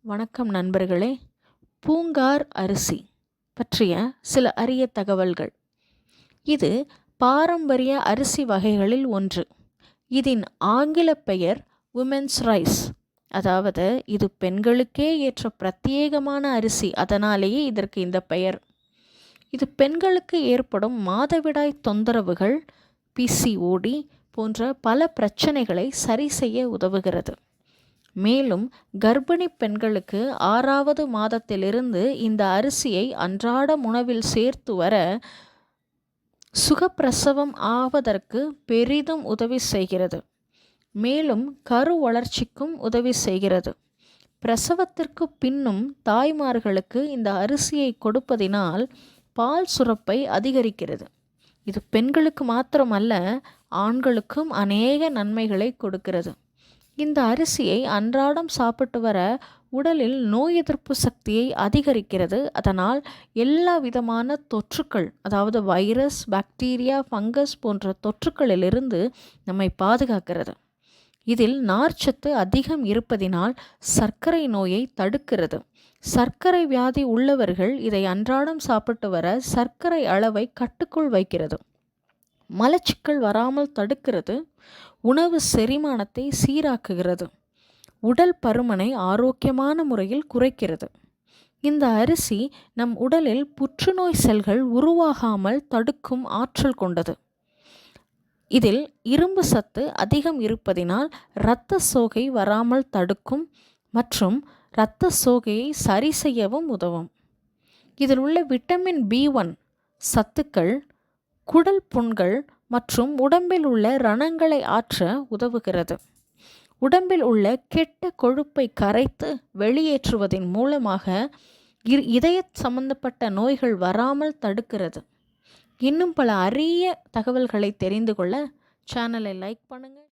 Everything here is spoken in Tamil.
வணக்கம் நண்பர்களே. பூங்கார் அரிசி பற்றிய சில அரிய தகவல்கள். இது பாரம்பரிய அரிசி வகைகளில் ஒன்று. இதன் ஆங்கில பெயர் உமென்ஸ் ரைஸ், அதாவது இது பெண்களுக்கே ஏற்ற பிரத்யேகமான அரிசி. அதனாலேயே இதற்கு இந்த பெயர். இது பெண்களுக்கு ஏற்படும் மாதவிடாய் தொந்தரவுகள், பிசிஓடி போன்ற பல பிரச்சனைகளை சரி செய்ய உதவுகிறது. மேலும் கர்ப்பிணி பெண்களுக்கு 6வது மாதத்திலிருந்து இந்த அரிசியை அன்றாட உணவில் சேர்த்து வர சுகப்பிரசவம் ஆவதற்கு பெரிதும் உதவி செய்கிறது. மேலும் கரு வளர்ச்சிக்கும் உதவி செய்கிறது. பிரசவத்திற்கு பின்னும் தாய்மார்களுக்கு இந்த அரிசியை கொடுப்பதினால் பால் சுரப்பை அதிகரிக்கிறது. இது பெண்களுக்கு மாத்திரமல்ல, ஆண்களுக்கும் அநேக நன்மைகளை கொடுக்கிறது. இந்த அரிசியை அன்றாடம் சாப்பிட்டு வர உடலில் நோய் எதிர்ப்பு சக்தியை அதிகரிக்கிறது. அதனால் எல்லா விதமான தொற்றுக்கள், அதாவது வைரஸ், பாக்டீரியா, ஃபங்கஸ் போன்ற தொற்றுக்களிலிருந்து நம்மை பாதுகாக்கிறது. இதில் நார்ச்சத்து அதிகம் இருப்பதினால் சர்க்கரை நோயை தடுக்கிறது. சர்க்கரை வியாதி உள்ளவர்கள் இதை அன்றாடம் சாப்பிட்டு வர சர்க்கரை அளவை கட்டுக்குள் வைக்கிறது. மலச்சிக்கல் வராமல் தடுக்கிறது. உணவு செரிமானத்தை சீராக்குகிறது. உடல் பருமனை ஆரோக்கியமான முறையில் குறைக்கிறது. இந்த அரிசி நம் உடலில் புற்றுநோய் செல்கள் உருவாகாமல் தடுக்கும் ஆற்றல் கொண்டது. இதில் இரும்பு சத்து அதிகம் இருப்பதினால் இரத்த சோகை வராமல் தடுக்கும் மற்றும் இரத்த சோகையை சரி செய்யவும் உதவும். இதில் உள்ள விட்டமின் B1 சத்துக்கள் குடல் புண்கள் மற்றும் உடம்பில் உள்ள ரணங்களை ஆற்ற உதவுகிறது. உடம்பில் உள்ள கெட்ட கொழுப்பை கரைத்து வெளியேற்றுவதன் மூலமாக இதய சம்பந்தப்பட்ட நோய்கள் வராமல் தடுக்கிறது. இன்னும் பல அரிய தகவல்களை தெரிந்து கொள்ள சேனலை லைக் பண்ணுங்கள்.